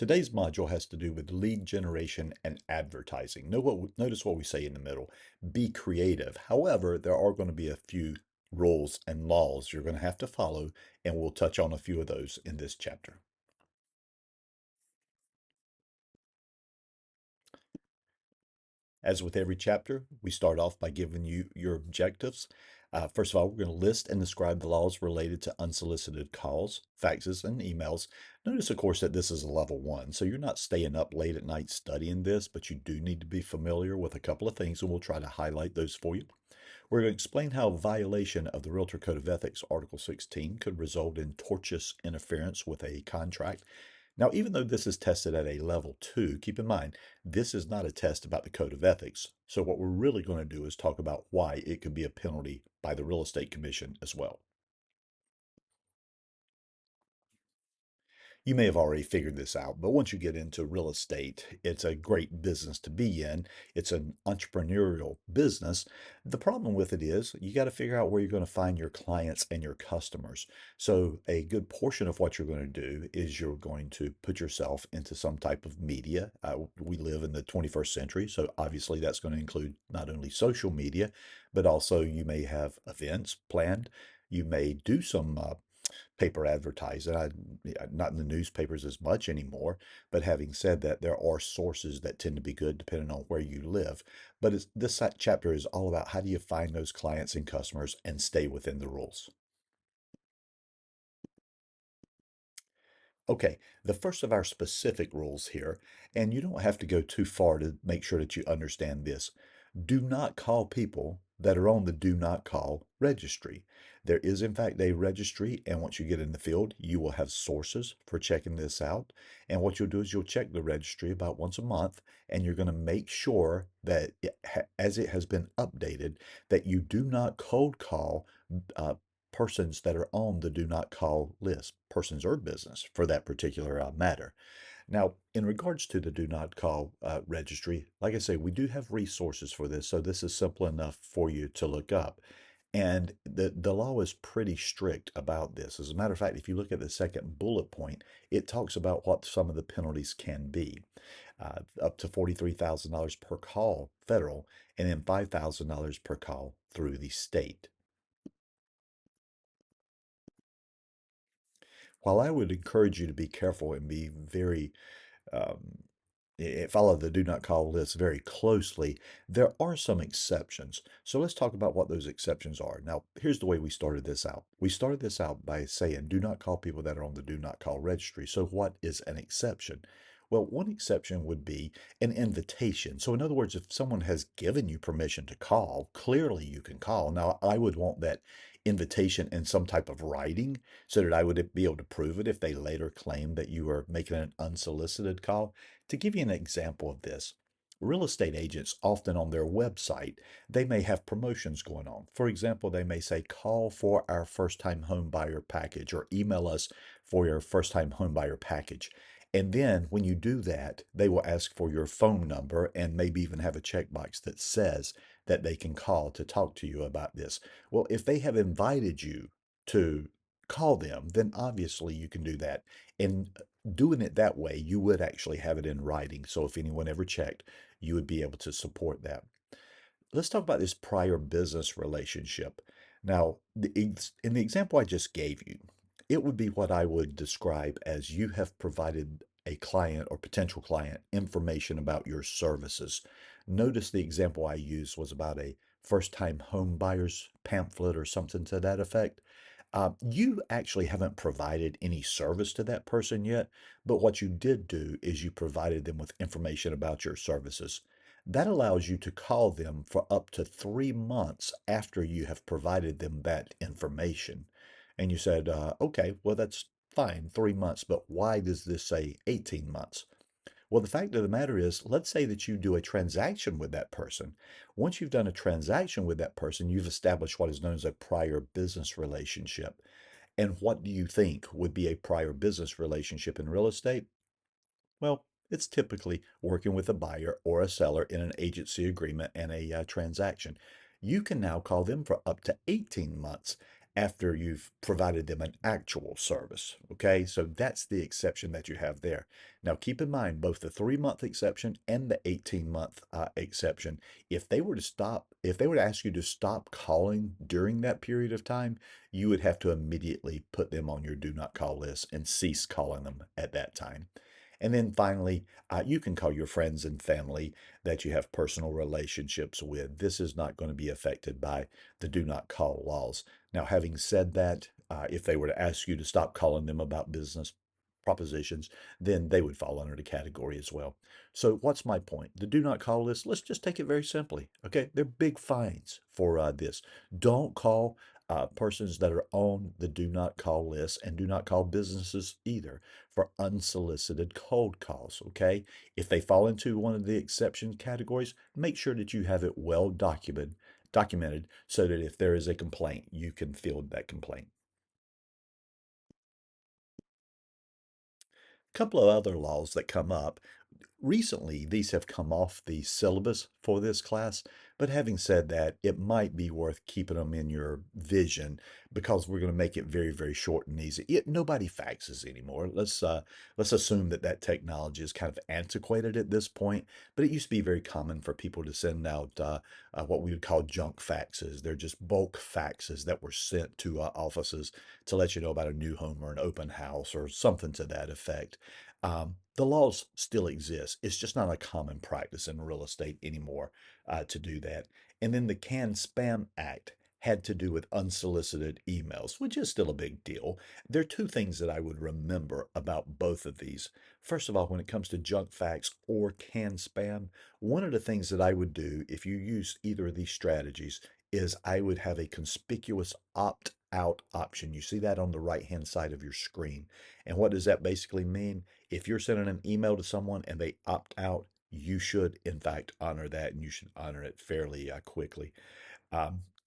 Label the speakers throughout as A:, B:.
A: Today's module has to do with lead generation and advertising. Notice what we say in the middle. Be creative. However, there are going to be a few rules and laws you're going to have to follow, and we'll touch on a few of those in this chapter. As with every chapter, we start off by giving you your objectives. First of all, we're going to list and describe the laws related to unsolicited calls, faxes, and emails. Notice, of course, that this is a level one, so you're not staying up late at night studying this, but you do need to be familiar with a couple of things, and we'll try to highlight those for you. We're going to explain how violation of the Realtor Code of Ethics, Article 16, could result in tortious interference with a contract. Now, even though this is tested at a level 2, keep in mind, this is not a test about the Code of Ethics. So what we're really going to do is talk about why it could be a penalty by the Real Estate Commission as well. You may have already figured this out, but once you get into real estate, it's a great business to be in. It's an entrepreneurial business. The problem with it is you got to figure out where you're going to find your clients and your customers. So a good portion of what you're going to do is you're going to put yourself into some type of media. We live in the 21st century, so obviously that's going to include not only social media, but also you may have events planned. You may do some paper advertising. Not in the newspapers as much anymore, but having said that, there are sources that tend to be good depending on where you live. But this chapter is all about how do you find those clients and customers and stay within the rules. Okay, the first of our specific rules here, and you don't have to go too far to make sure that you understand this. Do not call people that are on the do not call registry. There is, in fact, a registry, and once you get in the field, you will have sources for checking this out. And what you'll do is you'll check the registry about once a month, and you're going to make sure that as it has been updated, that you do not cold call uh, persons that are on the do not call list, persons or business for that particular matter. Now, in regards to the do not call registry, like I say, we do have resources for this, so this is simple enough for you to look up. And the law is pretty strict about this. As a matter of fact, if you look at the second bullet point, it talks about what some of the penalties can be. Up to $43,000 per call federal, and then $5,000 per call through the state. While I would encourage you to be careful and be very um, follow the do not call list very closely, there are some exceptions. So let's talk about what those exceptions are. Now, here's the way we started this out. We started this out by saying do not call people that are on the do not call registry. So what is an exception? Well, one exception would be an invitation. So in other words, if someone has given you permission to call, clearly you can call. Now, I would want that invitation in some type of writing so that I would be able to prove it if they later claim that you were making an unsolicited call. To give you an example of this, real estate agents often on their website, they may have promotions going on. For example, they may say, call for our first time home buyer package or email us for your first time home buyer package. And then when you do that, they will ask for your phone number and maybe even have a checkbox that says that they can call to talk to you about this. Well, if they have invited you to call them, then obviously you can do that. And doing it that way, you would actually have it in writing. So if anyone ever checked, you would be able to support that. Let's talk about this prior business relationship. Now, in the example I just gave you, it would be what I would describe as you have provided a client or potential client information about your services. Notice the example I used was about a first time home buyer's pamphlet or something to that effect. You actually haven't provided any service to that person yet, but what you did do is you provided them with information about your services. That allows you to call them for up to 3 months after you have provided them that information. And you said, okay, well, that's fine, 3 months, but why does this say 18 months? Well, the fact of the matter is, let's say that you do a transaction with that person. Once you've done a transaction with that person, you've established what is known as a prior business relationship. And what do you think would be a prior business relationship in real estate? Well, it's typically working with a buyer or a seller in an agency agreement and a transaction. You can now call them for up to 18 months after you've provided them an actual service. Okay, so that's the exception that you have there. Now, keep in mind both the 3 month exception and the 18-month exception. If they were to ask you to stop calling during that period of time, you would have to immediately put them on your do not call list and cease calling them at that time. And then finally, you can call your friends and family that you have personal relationships with. This is not going to be affected by the do not call laws. Now, having said that, if they were to ask you to stop calling them about business propositions, then they would fall under the category as well. So, what's my point? The do not call list, let's just take it very simply. Okay, they're big fines for this. Don't call persons that are on the do not call list, and do not call businesses either for unsolicited cold calls. Okay, if they fall into one of the exception categories, make sure that you have it well documented so that if there is a complaint, you can field that complaint. A couple of other laws that come up. Recently, these have come off the syllabus for this class, but having said that, it might be worth keeping them in your vision because we're going to make it very, very short and easy. Nobody faxes anymore. Let's assume that that technology is kind of antiquated at this point, but it used to be very common for people to send out what we would call junk faxes. They're just bulk faxes that were sent to offices to let you know about a new home or an open house or something to that effect. The laws still exist. It's just not a common practice in real estate anymore to do that. And then the CAN-SPAM Act had to do with unsolicited emails, which is still a big deal. There are two things that I would remember about both of these. First of all, when it comes to junk fax or CAN-SPAM, one of the things that I would do if you use either of these strategies is I would have a conspicuous opt out option. You see that on the right hand side of your screen. And what does that basically mean? If you're sending an email to someone and they opt out, you should, in fact, honor that and you should honor it fairly quickly.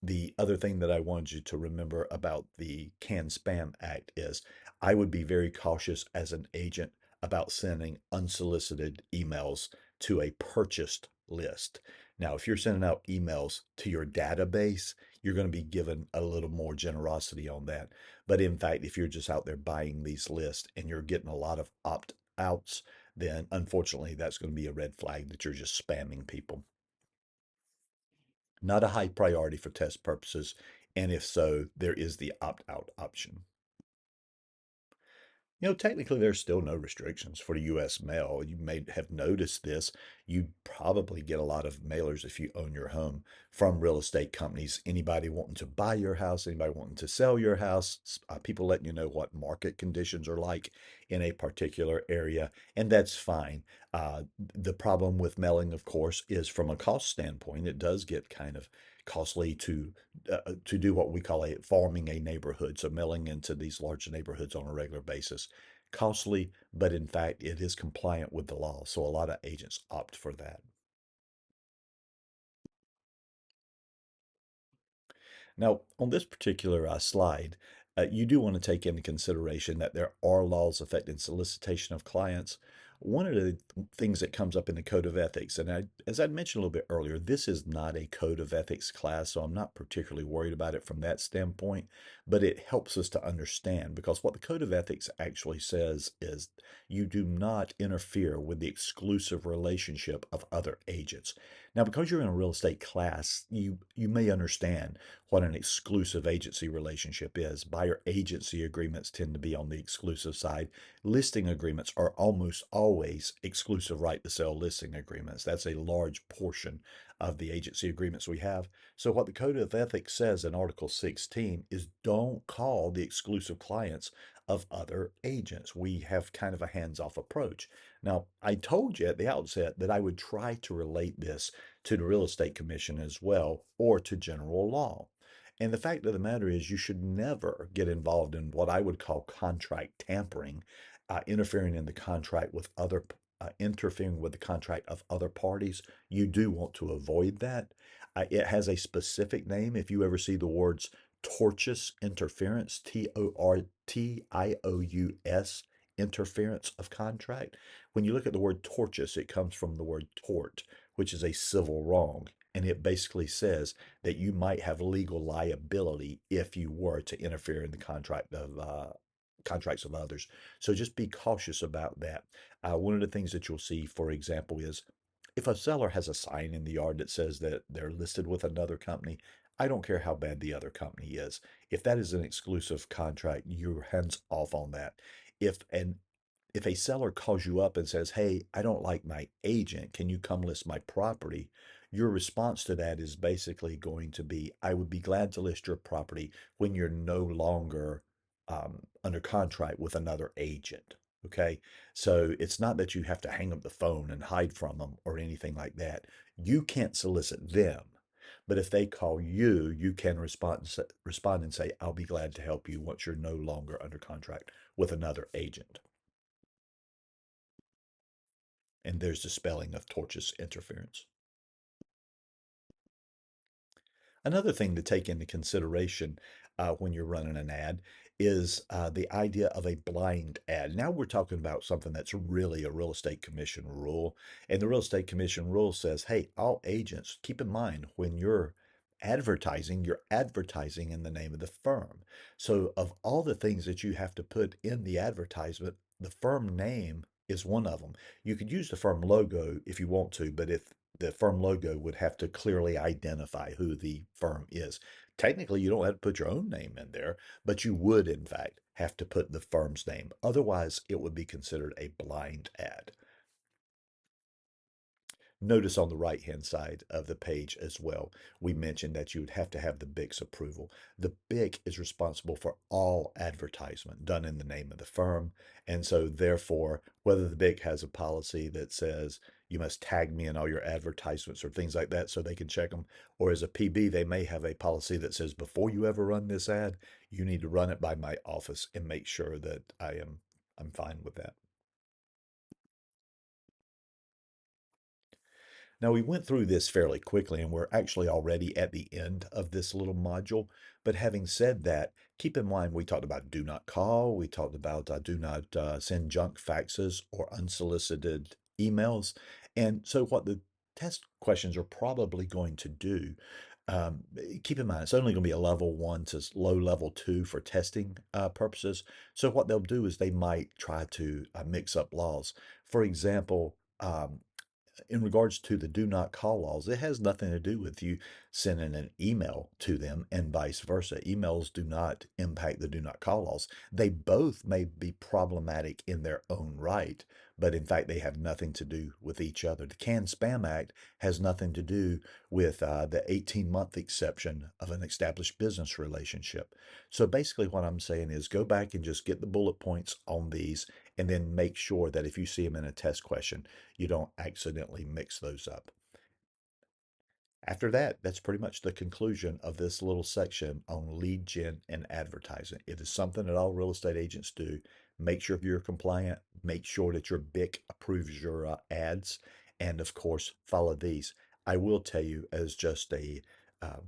A: The other thing that I wanted you to remember about the CAN-SPAM Act is I would be very cautious as an agent about sending unsolicited emails to a purchased list. Now, if you're sending out emails to your database, you're going to be given a little more generosity on that. But in fact, if you're just out there buying these lists and you're getting a lot of opt outs, then unfortunately, that's going to be a red flag that you're just spamming people. Not a high priority for test purposes, and if so, there is the opt-out option. Technically, there's still no restrictions for the U.S. mail. You may have noticed this. You probably get a lot of mailers if you own your home from real estate companies. Anybody wanting to buy your house, anybody wanting to sell your house, people letting you know what market conditions are like in a particular area, and that's fine. The problem with mailing, of course, is from a cost standpoint, it does get kind of costly to do what we call a farming a neighborhood, so mailing into these large neighborhoods on a regular basis. Costly, but in fact, it is compliant with the law. So a lot of agents opt for that. Now, on this particular slide, you do want to take into consideration that there are laws affecting solicitation of clients. One of the things that comes up in the Code of Ethics, and as I mentioned a little bit earlier, this is not a Code of Ethics class, so I'm not particularly worried about it from that standpoint, but it helps us to understand because what the Code of Ethics actually says is you do not interfere with the exclusive relationship of other agents. Now, because you're in a real estate class, you may understand what an exclusive agency relationship is. Buyer agency agreements tend to be on the exclusive side. Listing agreements are almost always exclusive right to sell listing agreements. That's a large portion of the agency agreements we have. So, what the Code of Ethics says in Article 16 is don't call the exclusive clients of other agents. We have kind of a hands off approach. Now, I told you at the outset that I would try to relate this to the Real Estate Commission as well or to general law. And the fact of the matter is, you should never get involved in what I would call contract tampering, interfering in the contract with interfering with the contract of other parties. You do want to avoid that. It has a specific name. If you ever see the words tortious interference, TORTIOUS, interference of contract. When you look at the word tortious, it comes from the word tort, which is a civil wrong. and it basically says that you might have legal liability if you were to interfere in the contracts of others. So just be cautious about that. One of the things that you'll see, for example, is if a seller has a sign in the yard that says that they're listed with another company, I don't care how bad the other company is. If that is an exclusive contract, you're hands off on that. If an if a seller calls you up and says, "Hey, I don't like my agent, can you come list my property?" Your response to that is basically going to be, "I would be glad to list your property when you're no longer under contract with another agent." Okay. So it's not that you have to hang up the phone and hide from them or anything like that. You can't solicit them. But if they call you, you can respond and say, "I'll be glad to help you once you're no longer under contract with another agent." And there's the spelling of tortious interference. Another thing to take into consideration when you're running an ad is the idea of a blind ad. Now we're talking about something that's really a real estate commission rule. And the real estate commission rule says, hey, all agents, keep in mind when you're advertising in the name of the firm. So, of all the things that you have to put in the advertisement, the firm name is one of them. You could use the firm logo if you want to, but if the firm logo would have to clearly identify who the firm is. Technically, you don't have to put your own name in there, but you would, in fact, have to put the firm's name. Otherwise, it would be considered a blind ad. Notice on the right-hand side of the page as well, we mentioned that you would have to have the BIC's approval. The BIC is responsible for all advertisement done in the name of the firm. And so therefore, whether the BIC has a policy that says you must tag me in all your advertisements or things like that so they can check them, or as a PB, they may have a policy that says before you ever run this ad, you need to run it by my office and make sure that I'm fine with that. Now, we went through this fairly quickly, and we're actually already at the end of this little module. But having said that, keep in mind we talked about do not call, we talked about do not send junk faxes or unsolicited emails. And so, what the test questions are probably going to do, keep in mind it's only going to be a level one to low level two for testing purposes. So, what they'll do is they might try to mix up laws. For example, in regards to the do not call laws, it has nothing to do with you sending an email to them and vice versa. Emails do not impact the do not call laws. They both may be problematic in their own right, but in fact, they have nothing to do with each other. The Can Spam Act has nothing to do with the 18-month exception of an established business relationship. So basically, what I'm saying is go back and just get the bullet points on these and then make sure that if you see them in a test question, you don't accidentally mix those up. After that, that's pretty much the conclusion of this little section on lead gen and advertising. It is something that all real estate agents do. Make sure you're compliant, make sure that your BIC approves your ads, and of course, follow these. I will tell you, as just a uh,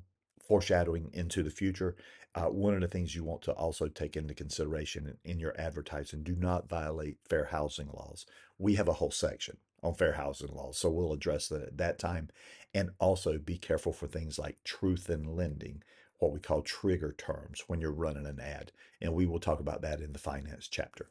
A: foreshadowing into the future, one of the things you want to also take into consideration in your advertising, do not violate fair housing laws. We have a whole section on fair housing laws, so we'll address that at that time. And also be careful for things like truth in lending, what we call trigger terms when you're running an ad. And we will talk about that in the finance chapter.